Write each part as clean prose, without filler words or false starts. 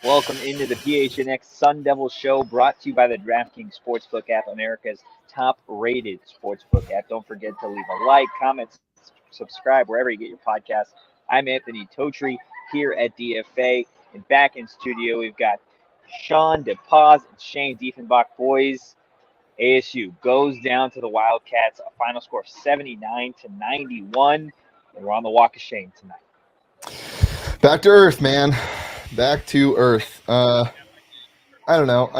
Welcome into the PHNX Sun Devil Show, brought to you by the DraftKings Sportsbook app, America's top-rated sportsbook app. Don't forget to leave a like, comment, subscribe wherever you get your podcasts. I'm Anthony Totri here at DFA, and back in studio we've got Shawn DePaz and Shane Dieffenbach. Boys, ASU goes down to the Wildcats, a final score of 79-91, and we're on the walk of shame tonight. Back to earth, man. Back to earth. I don't know.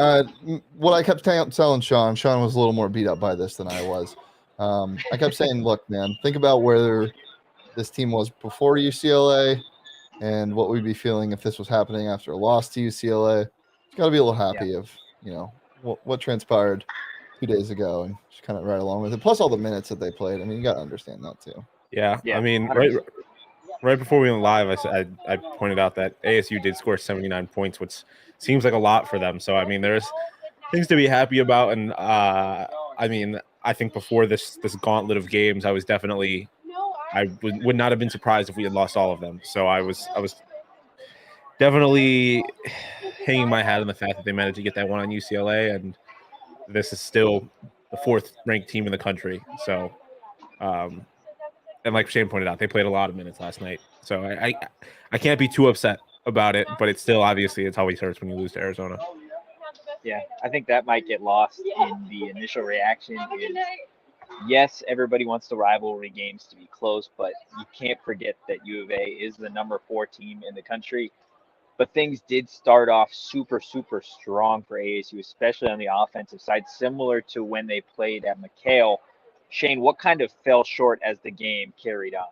What I kept telling Shawn was a little more beat up by this than I was. I kept saying, look, man, think about where this team was before UCLA and what we'd be feeling if this was happening after a loss to UCLA. It's got to be a little happy of, what transpired 2 days ago and just kind of right along with it. Plus all the minutes that they played. I mean, you got to understand that too. Yeah. I mean, right before we went live, I pointed out that ASU did score 79 points, which seems like a lot for them. So, I mean, there's things to be happy about. And, I think before this gauntlet of games, I was definitely – I would not have been surprised if we had lost all of them. So, I was definitely hanging my hat on the fact that they managed to get that one on UCLA. And this is still the fourth-ranked team in the country. So, and like Shane pointed out, they played a lot of minutes last night. So I can't be too upset about it, but it's still obviously it's always hurts when you lose to Arizona. Yeah, I think that might get lost in the initial reaction. Yes, everybody wants the rivalry games to be close, but you can't forget that U of A is the number 4 team in the country. But things did start off super, super strong for ASU, especially on the offensive side, similar to when they played at McHale. Shane, what kind of fell short as the game carried on?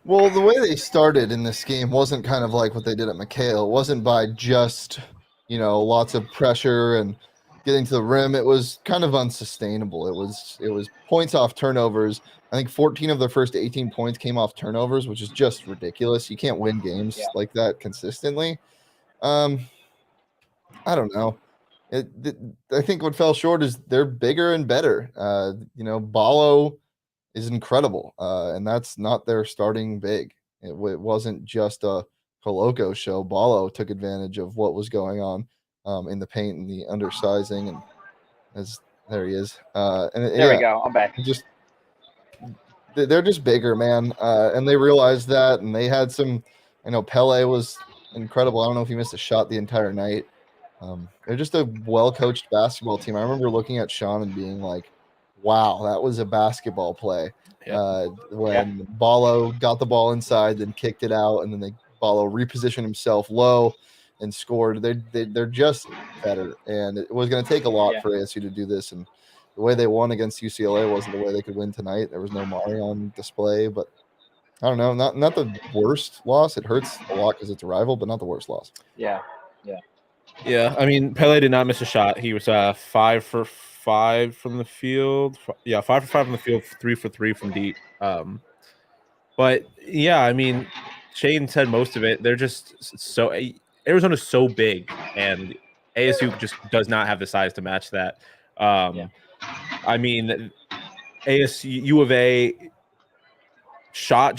Well, the way they started in this game wasn't kind of like what they did at McHale. It wasn't by just, lots of pressure and getting to the rim. It was kind of unsustainable. It was points off turnovers. I think 14 of their first 18 points came off turnovers, which is just ridiculous. You can't win games like that consistently. I don't know. I think what fell short is they're bigger and better. Ballo is incredible, and that's not their starting big. It wasn't just a Coloco show. Ballo took advantage of what was going on in the paint and the undersizing, and there he is. There we go. I'm back. They're just bigger, man, and they realized that, and they had some. Pele was incredible. I don't know if he missed a shot the entire night. They're just a well-coached basketball team. I remember looking at Shawn and being like, wow, that was a basketball play. When Ballo got the ball inside, then kicked it out, and then Ballo repositioned himself low and scored. They're just better, and it was going to take a lot for ASU to do this. And the way they won against UCLA wasn't the way they could win tonight. There was no Marreon display, but I don't know, not the worst loss. It hurts a lot because it's a rival, but not the worst loss. Yeah, I mean, Pele did not miss a shot. He was 5 for 5 from the field. 5 for 5 from the field, 3 for 3 from deep. But yeah, I mean, Shane said most of it. They're just so Arizona's so big, and ASU just does not have the size to match that. I mean, U of A shot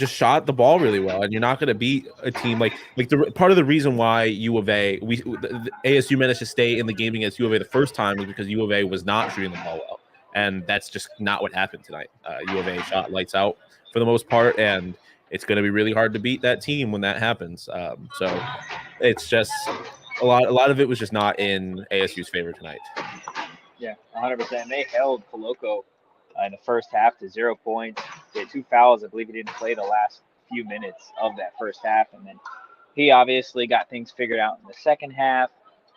the ball really well, and you're not going to beat a team like the part of the reason why U of A the ASU managed to stay in the game against U of A the first time was because U of A was not shooting the ball well, and that's just not what happened tonight. U of A shot lights out for the most part, and it's going to be really hard to beat that team when that happens. So it's just a lot of it was just not in ASU's favor tonight. Yeah, 100%. They held Coloco in the first half to 0 points. They had 2 fouls. I believe he didn't play the last few minutes of that first half. And then he obviously got things figured out in the second half.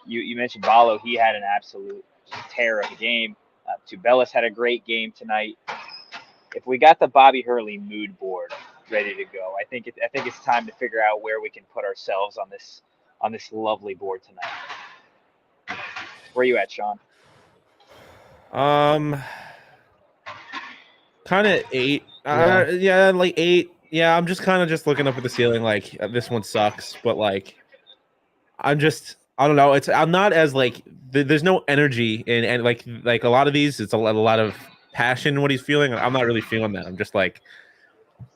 You mentioned Ballo. He had an absolute tear of a game. Tubelis had a great game tonight. If we got the Bobby Hurley mood board ready to go, I think it's time to figure out where we can put ourselves on this lovely board tonight. Where are you at, Shawn? Kind of 8. Like 8. Yeah, I'm just kind of just looking up at the ceiling like this one sucks, but like I don't know. I'm not as like there's no energy and like a lot of these. It's a lot of passion in what he's feeling. I'm not really feeling that. I'm just like,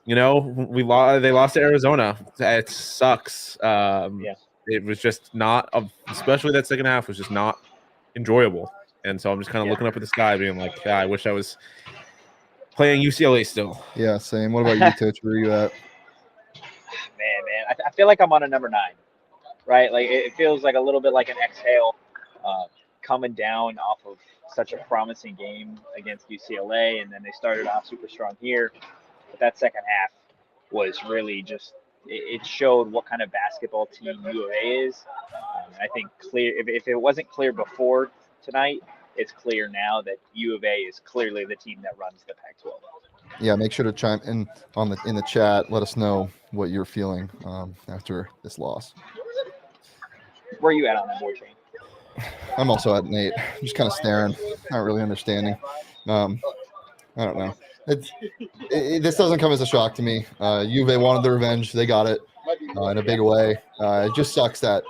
they lost to Arizona. It sucks. it was just not, especially that second half was just not enjoyable. And so I'm just kind of looking up at the sky, being like, I wish I was playing UCLA still. Yeah, same. What about you, Totri? Where are you at? Man, I feel like I'm on a number 9, right? Like it feels like a little bit like an exhale, coming down off of such a promising game against UCLA, and then they started off super strong here. But that second half was really just, it showed what kind of basketball team U of A is. I think clear, if it wasn't clear before tonight, it's clear now that U of A is clearly the team that runs the Pac-12. Yeah, make sure to chime in in the chat. Let us know what you're feeling after this loss. Where are you at on that, board chain? I'm also at 8. I'm just kind of staring, not really understanding. I don't know. This doesn't come as a shock to me. U of A wanted the revenge. They got it in a big way. It just sucks that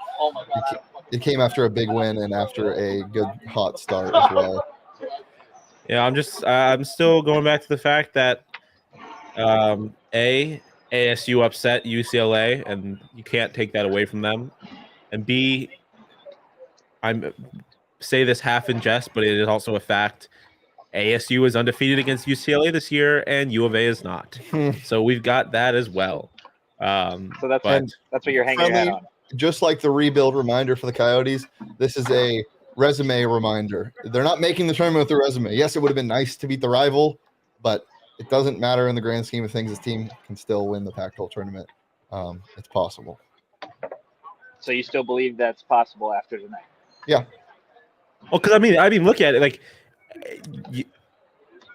it came after a big win and after a good hot start as well. Yeah, I'm still going back to the fact that ASU upset UCLA, and you can't take that away from them. And B, I'm say this half in jest, but it is also a fact. ASU is undefeated against UCLA this year, and U of A is not. So we've got that as well. So that's what you're hanging your hat on. Just like the rebuild reminder for the Coyotes, this is a resume reminder. They're not making the tournament with their resume. Yes, it would have been nice to beat the rival, but it doesn't matter in the grand scheme of things. This team can still win the Pac-12 tournament. It's possible. So you still believe that's possible after tonight? Yeah. Well, because I mean, look at it. Like,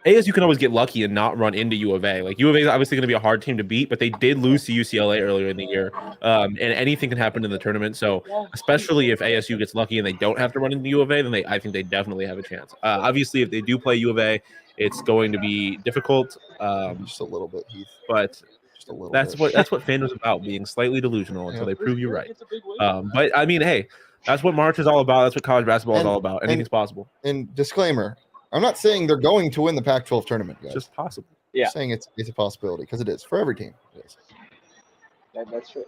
ASU can always get lucky and not run into U of A. Like, U of A is obviously going to be a hard team to beat, but they did lose to UCLA earlier in the year, and anything can happen in the tournament. So, especially if ASU gets lucky and they don't have to run into U of A, then I think they definitely have a chance. Obviously, if they do play U of A, it's going to be difficult. Just a little bit, Heath. But just a little. That's what fandom's about, being slightly delusional until they prove you right. But I mean, hey, that's what March is all about. That's what college basketball is all about. Anything's possible. And disclaimer, I'm not saying they're going to win the Pac-12 tournament, guys. It's just possible. Yeah. I'm saying it's a possibility because it is for every team. It is. That's true.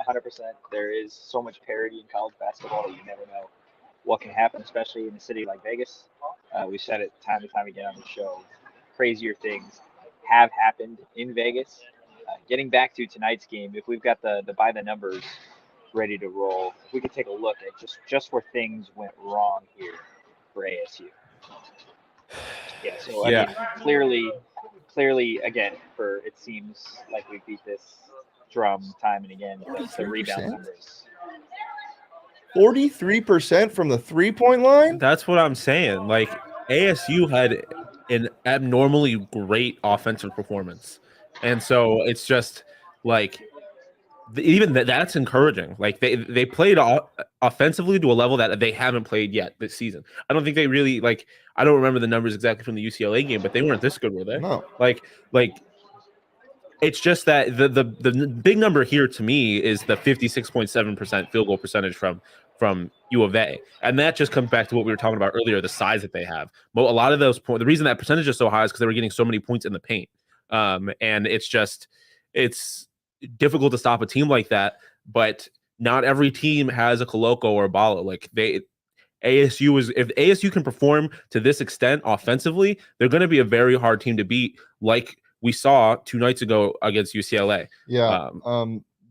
100%. There is so much parity in college basketball that you never know what can happen, especially in a city like Vegas. We've said it time and time again on the show. Crazier things have happened in Vegas. Getting back to tonight's game, if we've got the by the numbers ready to roll, if we could take a look at just where things went wrong here for ASU. Yeah, so I mean, clearly, again, it seems like we beat this drum time and again. The rebound numbers. 43% from the 3-point line? That's what I'm saying. Like, ASU had an abnormally great offensive performance. And so it's just like even that's encouraging. Like they played offensively to a level that they haven't played yet this season. I don't think they really I don't remember the numbers exactly from the UCLA game, but they weren't this good, were they? No. Like it's just that the big number here to me is the 56.7% field goal percentage from U of A. And that just comes back to what we were talking about earlier, the size that they have. A lot of those points, the reason that percentage is so high is because they were getting so many points in the paint. And it's difficult to stop a team like that, but not every team has a Coloco or a Bala. Like if ASU can perform to this extent offensively, they're going to be a very hard team to beat, like we saw 2 nights ago against UCLA. Yeah.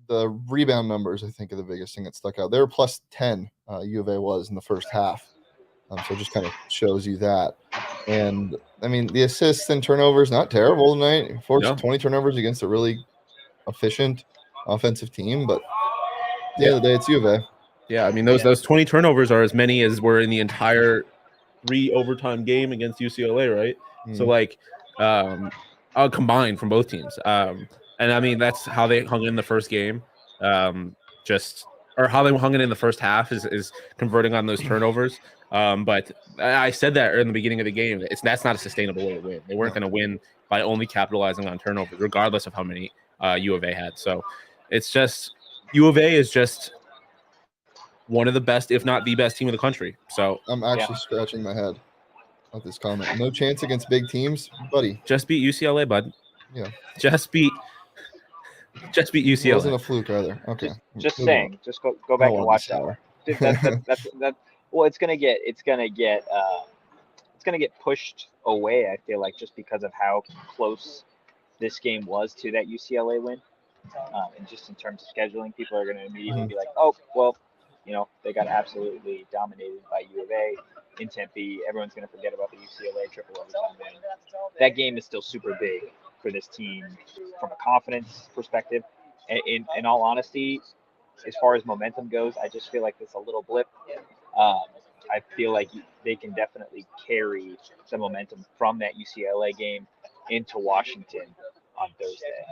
The rebound numbers, I think, are the biggest thing that stuck out. They were plus 10, U of A was in the first half. So it just kind of shows you that. And I mean, the assists and turnovers, not terrible tonight. Forced 20 turnovers against a really efficient offensive team, but at the end of the day, it's U of A. Yeah, I mean, those 20 turnovers are as many as were in the entire 3 overtime game against UCLA, right? So combined from both teams. And I mean, that's how they hung in the first game. Or how they hung it in the first half is converting on those turnovers. But I said that in the beginning of the game. That's not a sustainable way to win. They weren't going to win by only capitalizing on turnovers, regardless of how many U of A had. So it's just U of A is just one of the best, if not the best team in the country. So I'm actually scratching my head at this comment. No chance against big teams, buddy. Just beat UCLA, bud. Yeah. Just beat Just beat It wasn't UCLA. a fluke either. Okay. Just Move saying. on. Just go I back don't and wanna be watch that sour. one. Dude, that. Well, it's gonna get pushed away. I feel like just because of how close this game was to that UCLA win, and just in terms of scheduling, people are gonna immediately be like, oh, well, they got absolutely dominated by U of A in Tempe. Everyone's gonna forget about the UCLA triple overtime win. That game is still super big for this team from a confidence perspective. In all honesty, as far as momentum goes, I just feel like it's a little blip. I feel like they can definitely carry the momentum from that UCLA game into Washington on Thursday.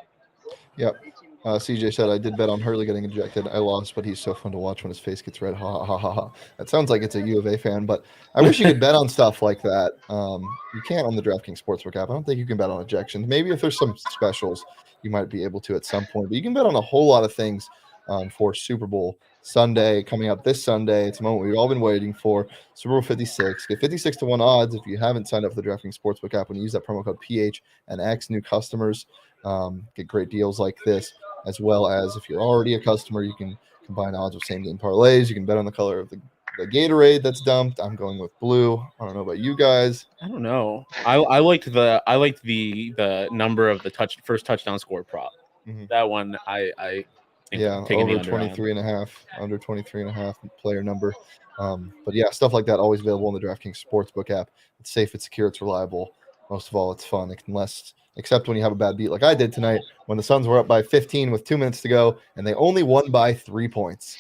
Yep. CJ said, I did bet on Hurley getting ejected. I lost, but he's so fun to watch when his face gets red. Ha ha ha ha. That sounds like it's a U of A fan, but I wish you could bet on stuff like that. You can't on the DraftKings Sportsbook app. I don't think you can bet on ejections. Maybe if there's some specials, you might be able to at some point, but you can bet on a whole lot of things for Super Bowl Sunday coming up this Sunday. It's a moment we've all been waiting for. Super Bowl 56. Get 56 to 1 odds if you haven't signed up for the DraftKings Sportsbook app when you use that promo code PHNX. New customers get great deals like this, as well as if you're already a customer, you can combine odds with same game parlays. You can bet on the color of the Gatorade that's dumped. I'm going with blue. I don't know about you guys. I don't know. I liked the number of the first touchdown score prop. Mhm. That one I think Yeah, taking the over under 23 and a half, under 23 and a half player number. But yeah, stuff like that always available in the DraftKings Sportsbook app. It's safe, it's secure, it's reliable. Most of all, it's fun, except when you have a bad beat like I did tonight when the Suns were up by 15 with 2 minutes to go and they only won by 3 points.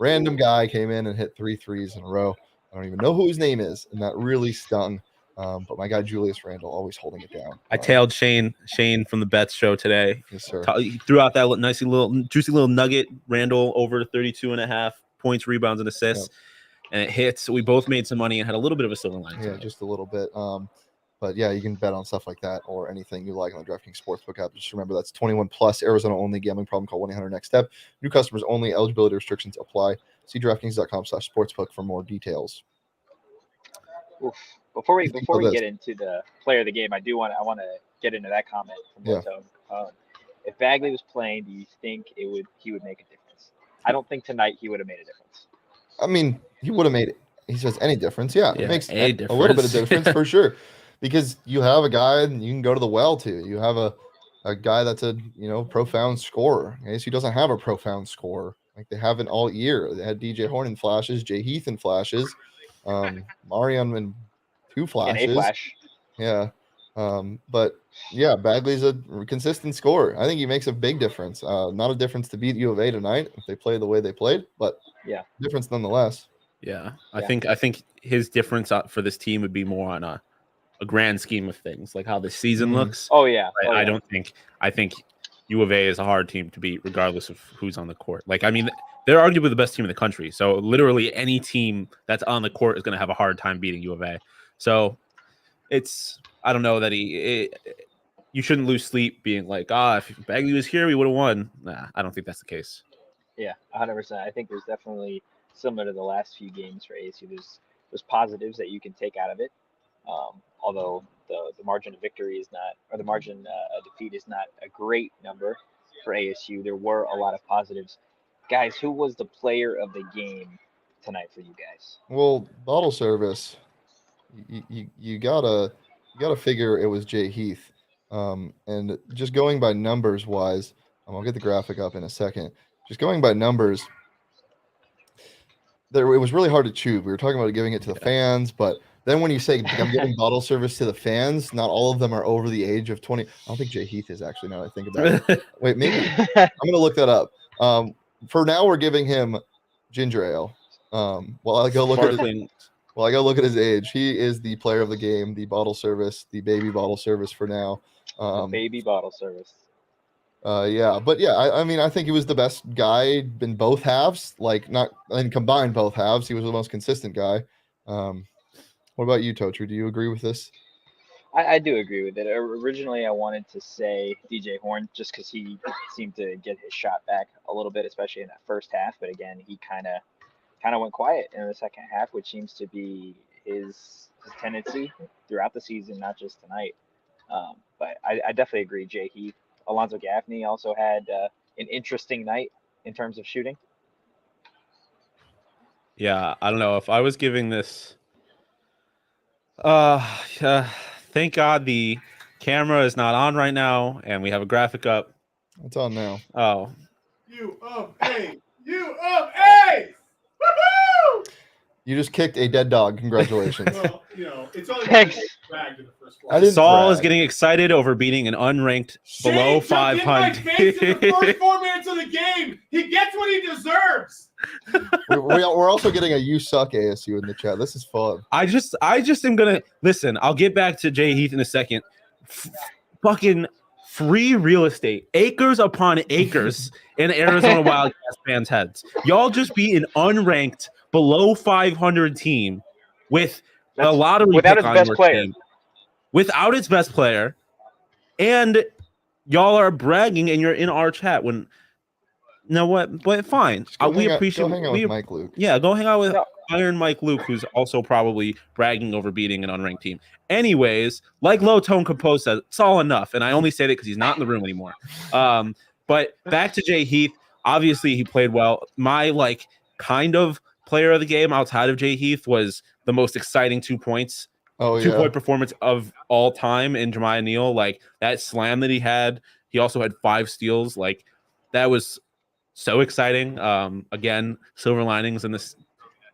Random guy came in and hit 3 threes in a row. I don't even know who his name is, and that really stung. But my guy Julius Randle always holding it down. I tailed Shane from the Bets show today. Yes, sir. He threw out that nice little juicy little nugget. Randall over 32.5 points, rebounds, and assists. Yep. And it hits. So we both made some money and had a little bit of a silver lining. Yeah, just a little bit. But yeah, you can bet on stuff like that or anything you like on the DraftKings Sportsbook app. Just remember that's 21 plus, Arizona only, gambling problem, call 1-800-NEXT-STEP. New customers only, eligibility restrictions apply. See DraftKings.com/sportsbook for more details. Oof. Before we get into the player of the game, I want to get into that comment from Moto. If Bagley was playing, do you think he would make a difference? I don't think tonight he would have made a difference. I mean, he would have made it. He says any difference. Yeah, it makes a little bit of difference for sure. Because you have a guy you can go to the well to. You have a guy that's a profound scorer. ASU doesn't have a profound scorer like they haven't all year. They had DJ Horne in flashes, Jay Heath in flashes, Marreon in 2 flashes. In a flash. Yeah. But yeah, Bagley's a consistent scorer. I think he makes a big difference. Not a difference to beat U of A tonight if they play the way they played, but yeah, difference nonetheless. Yeah, I think his difference for this team would be more on a grand scheme of things, like how the season looks. Oh yeah. I think U of A is a hard team to beat, regardless of who's on the court. Like, I mean, they're arguably the best team in the country. So literally any team that's on the court is going to have a hard time beating U of A. So I don't know that you shouldn't lose sleep being like, if Bagley was here, we would have won. Nah, I don't think that's the case. Yeah, 100%. I think there's definitely, similar to the last few games for ASU, there's positives that you can take out of it. Although the margin of victory is not, or the margin of defeat is not a great number for ASU, there were a lot of positives. Guys, who was the player of the game tonight for you guys? Well, bottle service, you gotta figure it was Jay Heath. And just going by numbers wise, I'll get the graphic up in a second. Just going by numbers, it was really hard to choose. We were talking about giving it to the fans, but then when you say I'm giving bottle service to the fans, not all of them are over the age of 20. I don't think Jay Heath is actually, now that I think about it. Wait, maybe I'm gonna look that up. For now, we're giving him ginger ale. While I go look at his age, he is the player of the game, the bottle service, the baby bottle service for now. Baby bottle service. Yeah, but yeah, I mean, I think he was the best guy in both halves. Like, not in combined both halves, he was the most consistent guy. What about you, Totri? Do you agree with this? I do agree with it. Originally, I wanted to say DJ Horne just because he seemed to get his shot back a little bit, especially in that first half. But again, he kind of went quiet in the second half, which seems to be his tendency throughout the season, not just tonight. But I definitely agree. Jay Heath Alonzo Gaffney also had an interesting night in terms of shooting. Yeah, I don't know if I was giving this. Thank God the camera is not on right now, and we have a graphic up. It's on now. Oh, U of A! U of A! Woohoo! You just kicked a dead dog. Congratulations. Well, it's only Thanks. bagged in the first I one. didn't Saul is brag. getting excited over beating an unranked below Shane jumped in my 500. face in the first 4 minutes of the game. He gets what he deserves. We're also getting a "You suck" ASU in the chat. This is fun. I just am gonna listen. I'll get back to Jay Heath in a second. Fucking free real estate, acres upon acres in Arizona Wildcats fans' heads. Y'all just beat an unranked below 500 team with a lottery without pick its on best your player. team, without its best player, and y'all are bragging and you're in our chat when. No, what? But fine. We appreciate. Go hang out with Mike Luke. Yeah, go hang out with Iron Mike Luke, who's also probably bragging over beating an unranked team. Anyways, like Low Tone Compose says, it's all enough, and I only say that because he's not in the room anymore. But back to Jay Heath. Obviously, he played well. My kind of player of the game outside of Jay Heath was the most exciting 2 points. Oh, 2 point performance of all time in Jemiah Neal. That slam that he had. He also had 5 steals. That was so exciting. Again, silver linings in this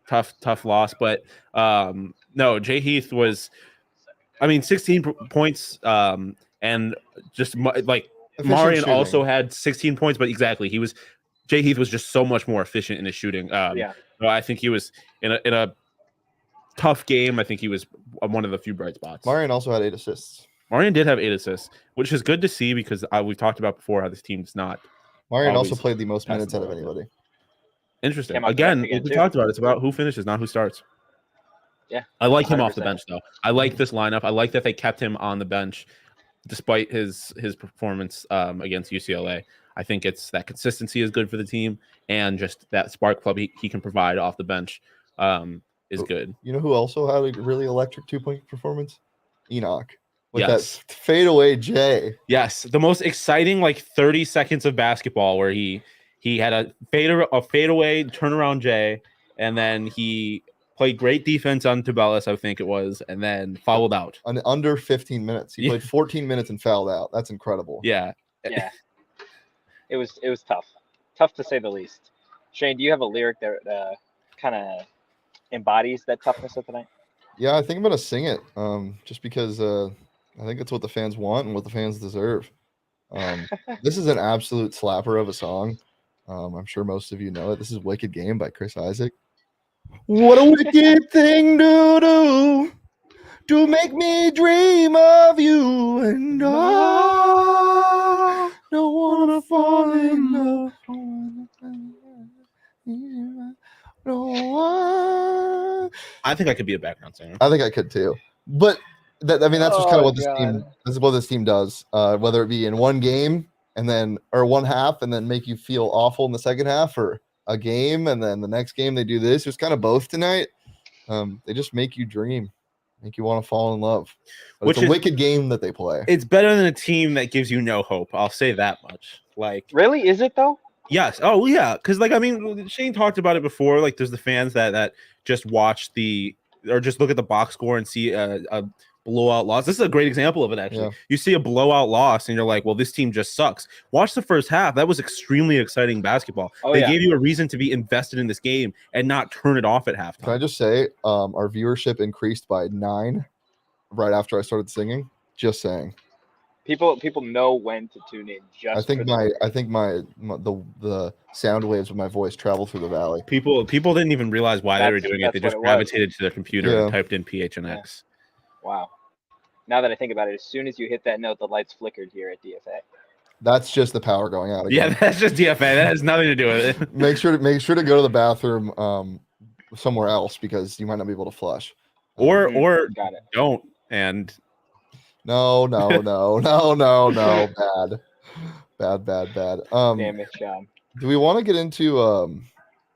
tough loss. But no, Jay Heath was, 16 points. And just Marreon also had 16 points. But exactly, Jay Heath was just so much more efficient in his shooting. So I think he was in a tough game. I think he was one of the few bright spots. Marreon also had 8 assists. Marreon did have 8 assists, which is good to see because we've talked about before how this team's not. Marreon also played the most minutes out of anybody. Interesting. Again, we talked about it. It's about who finishes, not who starts. Yeah. I like him off the bench, though. I like this lineup. I like that they kept him on the bench despite his performance against UCLA. I think it's that consistency is good for the team, and just that spark plug he can provide off the bench is good. You know who also had a really electric 2-point performance? Enoch. With that fadeaway J. Yes, the most exciting 30 seconds of basketball where he had a fadeaway turnaround J, and then he played great defense on Tabellis, I think it was, and then fouled out. Under 15 minutes. He played 14 minutes and fouled out. That's incredible. Yeah. Yeah. It was tough. Tough to say the least. Shane, do you have a lyric that kind of embodies that toughness of tonight? Yeah, I think I'm going to sing it just because I think it's what the fans want and what the fans deserve. This is an absolute slapper of a song. I'm sure most of you know it. This is Wicked Game by Chris Isaac. What a wicked thing to do to make me dream of you, and I don't want to fall in love. I think I could be a background singer. I think I could too. But that's just kind of what this team does. Whether it be in one game or one half and then make you feel awful in the second half, or a game and then the next game they do this. It's kind of both tonight. They just make you dream, make you want to fall in love. But it's a wicked game that they play. It's better than a team that gives you no hope. I'll say that much. Really? Is it though? Yes. Oh yeah. Because Shane talked about it before. There's the fans that just watch or just look at the box score and see a blowout loss. This is a great example of it, actually. Yeah. You see a blowout loss and you're like, well, this team just sucks. Watch the first half. That was extremely exciting basketball. They gave you a reason to be invested in this game and not turn it off at halftime. Can I just say our viewership increased by 9 right after I started singing? Just saying. People know when to tune in. I think the sound waves of my voice travel through the valley. People didn't even realize why they were doing it. They just gravitated to their computer and typed in PHNX. Yeah. Wow. Now that I think about it, as soon as you hit that note, the lights flickered here at DFA. That's just the power going out again. Yeah, that's just DFA. That has nothing to do with it. Make sure to go to the bathroom somewhere else because you might not be able to flush. Or don't. And no. Bad. Damn it, Sean. Do we want to get into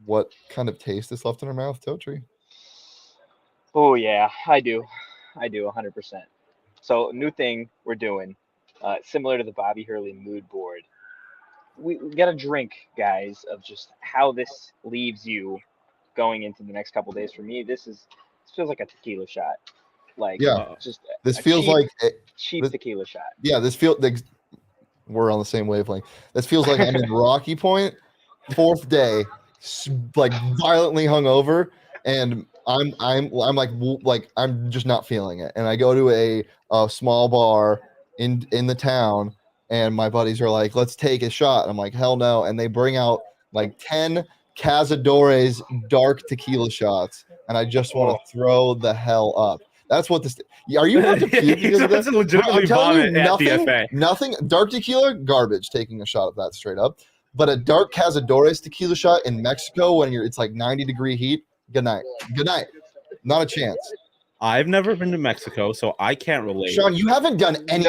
what kind of taste is left in our mouth, Totri? Oh yeah, I do 100%. So new thing we're doing similar to the Bobby Hurley mood board. We got a drink, guys, of just how this leaves you going into the next couple days. For me, this feels like a tequila shot. Like, Yeah. just This a feels cheap this- tequila shot. Yeah, we're on the same wavelength. This feels like I'm in Rocky Point, 4th day, like violently hungover, and I'm just not feeling it. And I go to a small bar in the town, and my buddies are like, "Let's take a shot." And I'm like, "Hell no!" And they bring out like 10 Cazadores dark tequila shots, and I just want to throw the hell up. That's what this. Are you about to puke because of this? legitimately I'm telling you, vomit at DFA. nothing. Dark tequila, garbage. Taking a shot of that straight up, but a dark Cazadores tequila shot in Mexico when it's like 90-degree heat. Good night. Good night. Not a chance. I've never been to Mexico, so I can't relate. Sean, you haven't done any.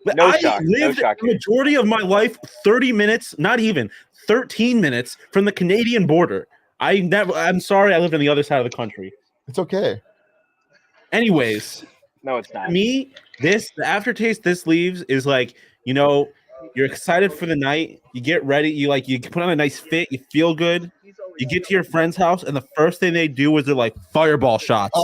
But No I shock, no lived shock the majority of my life 30 minutes, not even 13 minutes from the Canadian border. I'm sorry I lived on the other side of the country. It's okay. Anyways, No, it's not. to me, the aftertaste this leaves is like, you're excited for the night, you get ready, you put on a nice fit, you feel good, you get to your friend's house, and the first thing they do is they're like fireball shots.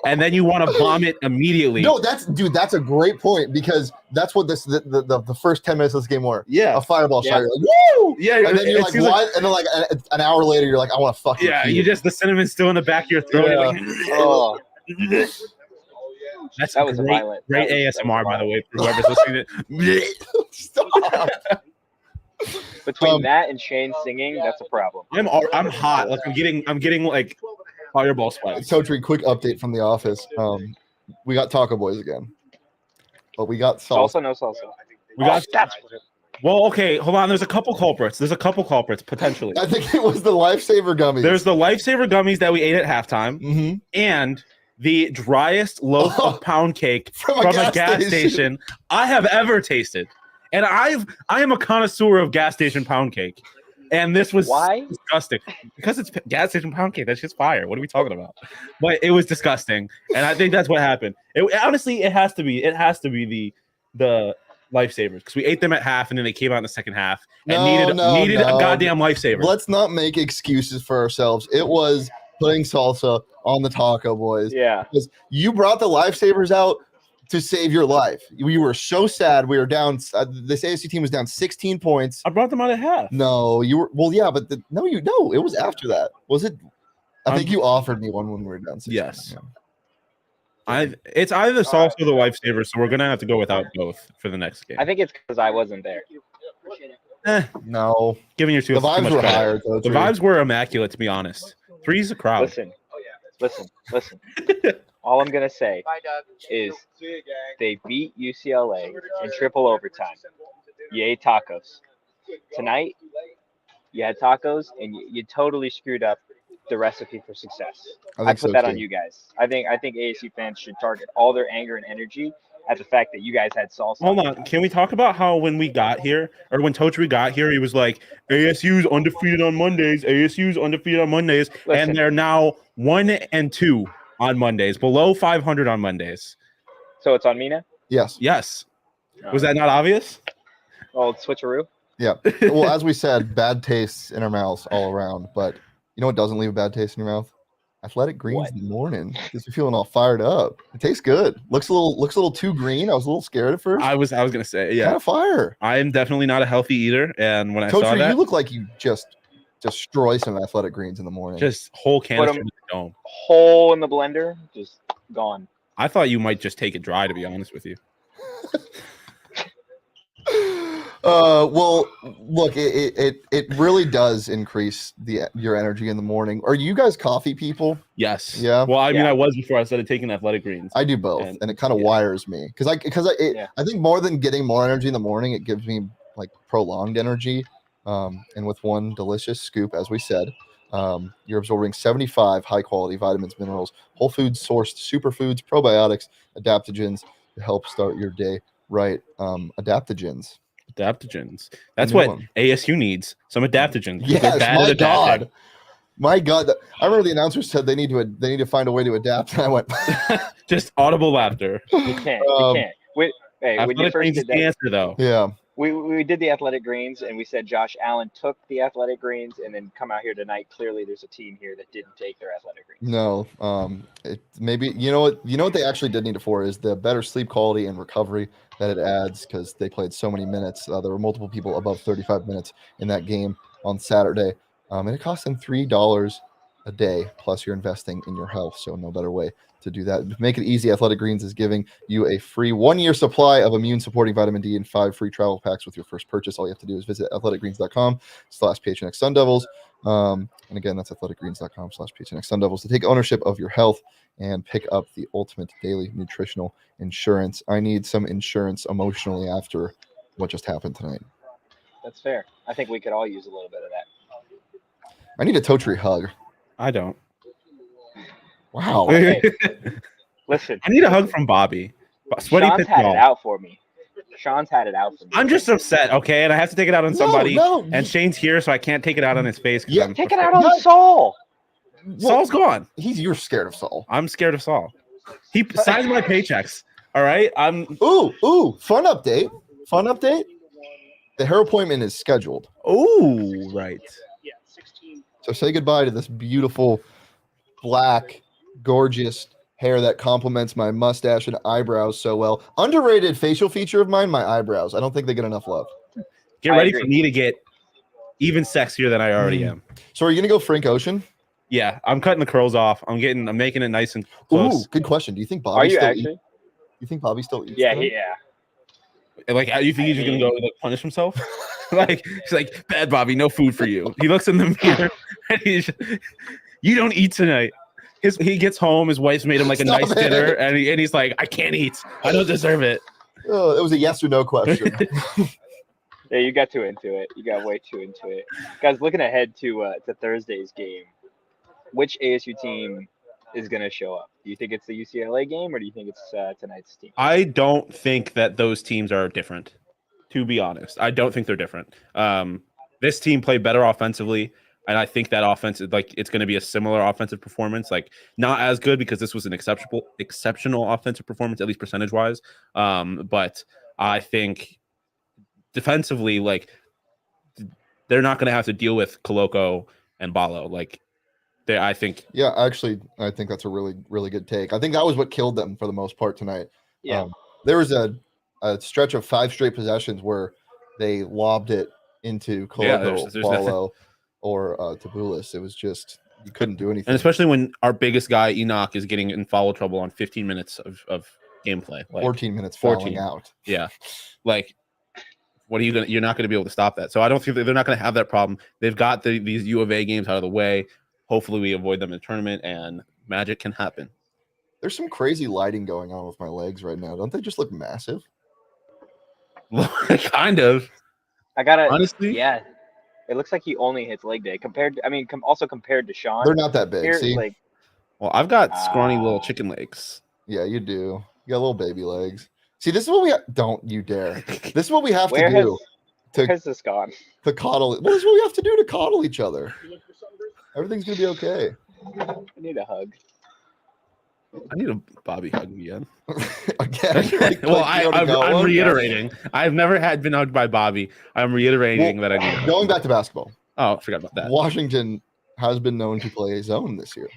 And then you want to vomit immediately. No, that's a great point, because that's what the first 10 minutes of this game were. Yeah. A fireball shot. You're like, woo! Yeah, And then you're like, what? And then like an hour later, you're like, I want to fucking puke. the cinnamon's still in the back of your throat. Yeah. You're like, Oh, that's that was great, violent. great That was ASMR, by the violent. way, for whoever's listening to Stop. Between that and Shane singing, that's a problem. I'm hot. Like I'm getting like fireball spikes. Totri, quick update from the office. We got Taco Boys again, but we got salsa. Salsa, no salsa. We got That's what it. Well, okay, hold on. There's a couple culprits potentially. I think it was the Lifesaver gummies. There's the Lifesaver gummies that we ate at halftime, Mhm. and the driest loaf of pound cake From from a a gas station I have ever tasted. And I am a connoisseur of gas station pound cake. And this was disgusting. Because it's gas station pound cake. That's just fire. What are we talking about? But it was disgusting. And I think that's what happened. Honestly, it has to be the Lifesavers, because we ate them at half and then they came out in the second half and needed a goddamn Lifesaver. Let's not make excuses for ourselves. It was putting salsa on the Taco Boys. Yeah. Because you brought the Lifesavers out to save your life. We were so sad. We were down. This ASU team was down 16 points. I brought them out at half. No, you were. Well, yeah, but no, it was after that. Was it? I think you offered me one when we were down 16. Yes. Yeah. It's either the salsa or the Lifesaver, so we're gonna have to go without both for the next game. I think it's because I wasn't there. No, Giving your the vibes were higher. Though, The vibes were immaculate, to be honest. Three's a crowd. Listen. All I'm gonna say is they beat UCLA in triple overtime. You ate tacos. Tonight, you had tacos, and you totally screwed up the recipe for success. I put that on you guys. I think ASU fans should target all their anger and energy at the fact that you guys had salsa. Hold on. Can we talk about how when we got here, or when Totri got here, he was like, ASU's undefeated on Mondays. ASU's undefeated on Mondays. Listen. And they're now 1-2 on Mondays, below 500 on Mondays. So it's on me now? Yes. Yes. Was that not obvious? Oh, switcheroo? Yeah. Well, as we said, bad tastes in our mouths all around. But you know what doesn't leave a bad taste in your mouth? Athletic greens in the morning. Gets me feeling all fired up. It tastes good. Looks a little too green. I was a little scared at first. I was gonna say, yeah. Kind of fire. I am definitely not a healthy eater, and when I saw Totri, that, you look like you just destroy some athletic greens in the morning. just whole canister in the dome. Hole in the blender, just gone. I thought you might just take it dry, to be honest with you. Well, look, it really does increase your energy in the morning. Are you guys coffee people? Yes. Yeah. Well, I mean, Yeah. I was before I started taking athletic greens. I do both, and it kind of wires me because I think more than getting more energy in the morning, it gives me like prolonged energy. And with one delicious scoop, as we said, you're absorbing 75 high quality vitamins, minerals, whole foods sourced superfoods, probiotics, adaptogens to help start your day right. Adaptogens. That's what one. ASU needs. Some adaptogens. Yes, They're bad my at adapting. God. My God, I remember the announcer said they need to find a way to adapt, and I went, Just audible laughter. You can't. Um, You can't. Hey, when you Athletic first Greens is did the that, answer, though. Yeah. we did the Athletic Greens, and we said Josh Allen took the Athletic Greens, and then come out here tonight. Clearly, there's a team here that didn't take their Athletic Greens. No. Maybe you know what they actually did need it for is the better sleep quality and recovery that it adds because they played so many minutes. There were multiple people above 35 minutes in that game on Saturday, and it cost them $3 a day. Plus, you're investing in your health, so no better way to do that. To make it easy, Athletic Greens is giving you a free 1-year supply of immune-supporting vitamin D and 5 free travel packs with your first purchase. All you have to do is visit athleticgreens.com/PHNX Sun Devils. And again, that's athleticgreens.com/PHNX Sun Devils to take ownership of your health and pick up the ultimate daily nutritional insurance. I need some insurance emotionally after what just happened tonight. That's fair. I think we could all use a little bit of that. I need a Totri hug. I don't. Wow. Hey, listen. I need a hug from Bobby. Sweaty Sean's pissed had me it off. out for me. Sean's had it out for me. I'm just upset, okay? And I have to take it out on somebody. No. And Shane's here, so I can't take it out on his face. Yeah, Take it out on Saul. Saul's gone. You're scared of Saul. I'm scared of Saul. He signs my paychecks. All right. Ooh, fun update. The hair appointment is scheduled. Oh, right. So say goodbye to this beautiful, black, gorgeous hair that complements my mustache and eyebrows so well. Underrated facial feature of mine, my eyebrows. I don't think they get enough love. Get ready for me to get even sexier than I already am. So are you gonna go Frank Ocean? Yeah, I'm cutting the curls off. I'm making it nice and close. Ooh, good question. Do you think Bobby Are you still actually? You think Bobby still eats? Yeah, tonight? Like, you think he's just gonna go like punish himself? Like he's like, bad Bobby, no food for you. He looks in the mirror and you don't eat tonight. He gets home, his wife's made him like a nice dinner, and he's like, I can't eat. I don't deserve it. Oh, it was a yes or no question. Yeah, you got too into it. You got way too into it. Guys, looking ahead to Thursday's game, which ASU team is going to show up? Do you think it's the UCLA game, or do you think it's tonight's team? I don't think that those teams are different, to be honest. I don't think they're different. This team played better offensively, and I think that offense is it's going to be a similar offensive performance. Like, not as good because this was an exceptional offensive performance, at least percentage-wise. But I think defensively, they're not going to have to deal with Coloco and Ballo. I think. Yeah, actually, I think that's a really, really good take. I think that was what killed them for the most part tonight. Yeah. There was a stretch of 5 straight possessions where they lobbed it into Coloco, Ballo, or Tabulis. It was just, you couldn't do anything. And especially when our biggest guy, Enoch, is getting in foul trouble on 15 minutes of gameplay. 14 minutes fouling out. Yeah. What are you going to – you're not going to be able to stop that. So I don't think they're not going to have that problem. They've got these U of A games out of the way. Hopefully we avoid them in the tournament, and magic can happen. There's some crazy lighting going on with my legs right now. Don't they just look massive? Kind of. Honestly, yeah. It looks like he only hits leg day compared to Sean. They're not that big. See? Well, I've got scrawny little chicken legs. Yeah, you do. You got little baby legs. See, this is what we don't you dare. This is what we have to do. Where has this gone? To coddle. Well, this is what we have to do to coddle each other. Everything's gonna be okay. I need a hug. I need a Bobby hug again. Again? I'm reiterating. I've never been hugged by Bobby. I'm reiterating that I need a hug. Going back to basketball. Oh, I forgot about that. Washington has been known to play zone this year.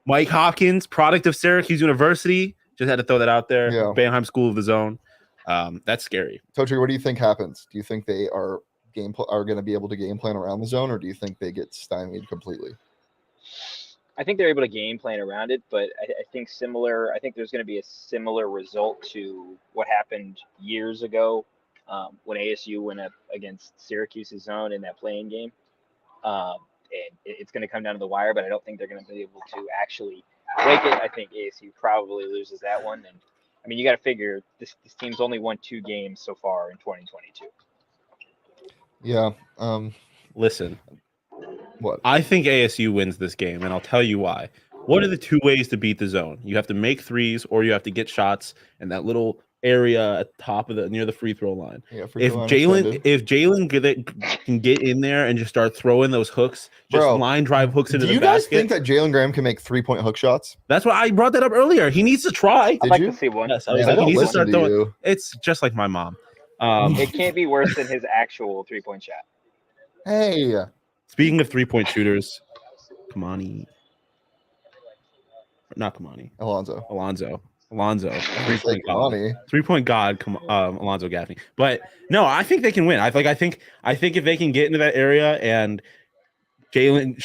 Mike Hopkins, product of Syracuse University. Just had to throw that out there. Yeah. Boeheim School of the Zone. That's scary. Totri, what do you think happens? Do you think they are going to be able to game plan around the zone, or do you think they get stymied completely? I think they're able to game plan around it, but I think there's going to be a ssimilar result to what happened years ago when ASU went up against Syracuse's zone in that playing game. And it's going to come down to the wire, but I don't think they're going to be able to actually break it. I think ASU probably loses that one. And I mean, you got to figure this team's only won 2 games so far in 2022. Yeah. Listen. What? I think ASU wins this game, and I'll tell you why. What are the 2 ways to beat the zone? You have to make threes, or you have to get shots, and that little area at the top of near the free throw line. Yeah, free If throw line Jalen can get in there and just start throwing those hooks, just Bro, line drive hooks into do the you guys basket. think that Jalen Graham can make 3-point hook shots? That's why I brought that up earlier. He needs to try. I'd Did like you? to see one. Yes, I Man, was I like, he don't needs to listen start to throwing. you. It's just like my mom. It can't be worse than his actual 3-point shot. Hey, Speaking of 3-point shooters, Alonzo, 3-point god, Kamani. 3-point god, Alonzo Gaffney. But no, I think they can win. I think if they can get into that area and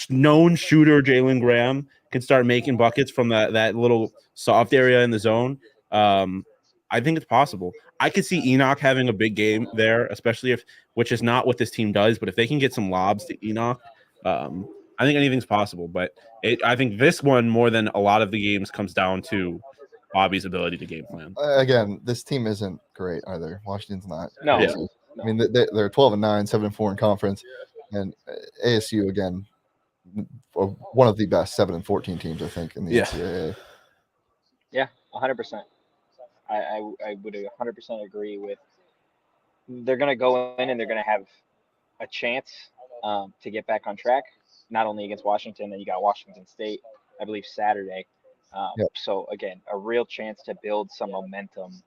known shooter Jalen Graham can start making buckets from that little soft area in the zone, I think it's possible. I could see Enoch having a big game there, especially which is not what this team does, but if they can get some lobs to Enoch, I think anything's possible. But I think this one, more than a lot of the games, comes down to Bobby's ability to game plan. Again, this team isn't great either. Washington's not. No. Crazy. I mean, they're 12-9, 7-4 in conference, and ASU again, one of the best 7-14 teams I think in the NCAA. Yeah, 100%. I would 100% agree with. They're going to go in and they're going to have a chance to get back on track. Not only against Washington, then you got Washington State, I believe Saturday. So again, a real chance to build some momentum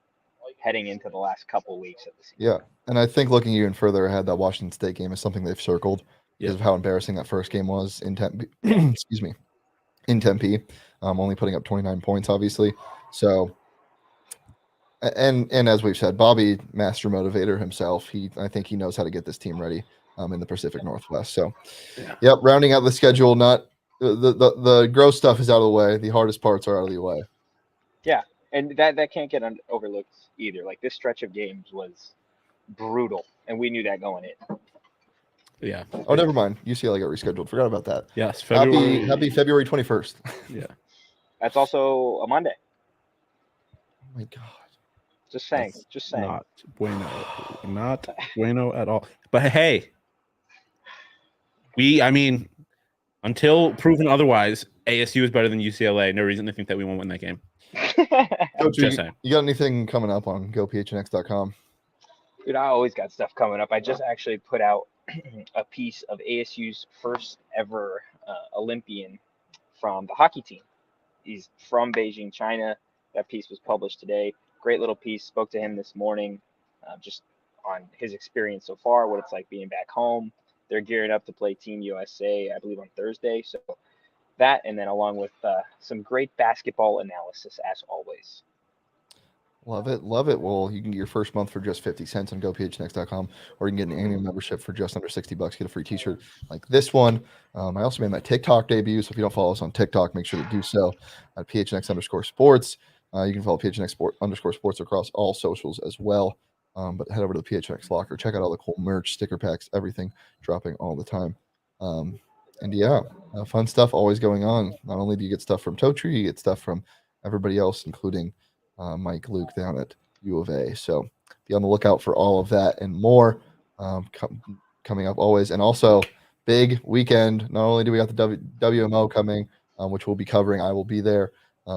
heading into the last couple weeks of the season. Yeah, and I think looking even further ahead, that Washington State game is something they've circled because of how embarrassing that first game was in Tempe. Excuse me, in Tempe, only putting up 29 points, obviously. So, and as we've said, Bobby, master motivator himself. I think he knows how to get this team ready in the Pacific Northwest. So, yep, rounding out the schedule. Not the gross stuff is out of the way. The hardest parts are out of the way. Yeah, and that can't get overlooked either. Like, this stretch of games was brutal, and we knew that going in. Yeah. Oh, never mind. UCLA got rescheduled. Forgot about that. Yes. Happy February 21st. Yeah. That's also a Monday. Oh my God. Just saying. Not bueno at all. But hey, until proven otherwise, ASU is better than UCLA. No reason to think that we won't win that game. Coach, Just saying. You got anything coming up on gophnx.com? Dude, I always got stuff coming up. I just actually put out a piece of ASU's first ever Olympian from the hockey team. He's from Beijing, China. That piece was published today. Great little piece. Spoke to him this morning just on his experience so far, what it's like being back home. They're gearing up to play Team USA, I believe, on Thursday. So that, and then along with some great basketball analysis, as always. Love it. Well, you can get your first month for just 50 cents on gophnx.com, or you can get an annual membership for just under $60. Get a free t-shirt like this one. I also made my TikTok debut, so if you don't follow us on TikTok, make sure to do so at PHNX_sports. You can follow PHNX_sports across all socials as well. But head over to the PHNX locker. Check out all the cool merch, sticker packs, everything dropping all the time. And yeah, fun stuff always going on. Not only do you get stuff from Totri, you get stuff from everybody else, including Mike Luke down at U of A. So be on the lookout for all of that and more coming up always. And also, big weekend. Not only do we got the WMO coming, which we'll be covering, I will be there.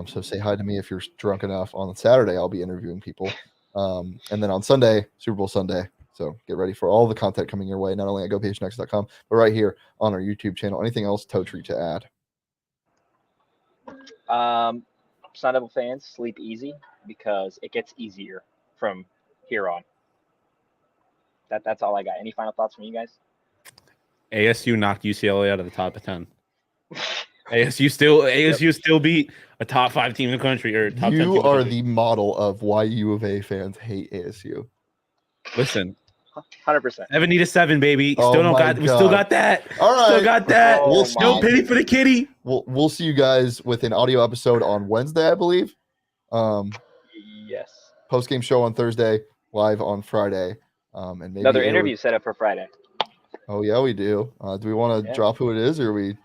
So say hi to me if you're drunk enough. On Saturday, I'll be interviewing people. And then on Sunday, Super Bowl Sunday. So get ready for all the content coming your way, not only at gophnx.com, but right here on our YouTube channel. Anything else, Totri, to add? Sun Devil fans, sleep easy because it gets easier from here on. That's all I got. Any final thoughts from you guys? ASU knocked UCLA out of the top 10. ASU still beat a top 5 team in the country, or top 10 team in the country. The model of why U of A fans hate ASU. Listen, 100%. 70-7, baby. We We still got that. All right. Still got that. Oh, no pity for the kitty. We'll see you guys with an audio episode on Wednesday, I believe. Yes. Post-game show on Thursday, live on Friday. And maybe another interview set up for Friday. Oh yeah, we do. Do we want to drop who it is, or are we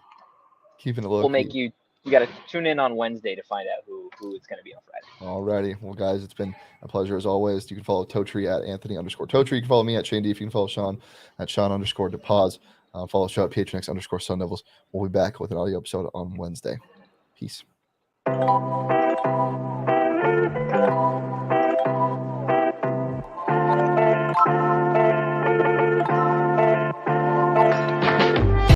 keeping it low? We'll make you got to tune in on Wednesday to find out who it's going to be on Friday. Alrighty. Well, guys, it's been a pleasure as always. You can follow Totri at Anthony_Totri. You can follow me at Shane D. If you can follow Shawn at Shawn_DePaz. Follow the show at PHNX_Sun Devils. We'll be back with an audio episode on Wednesday. Peace.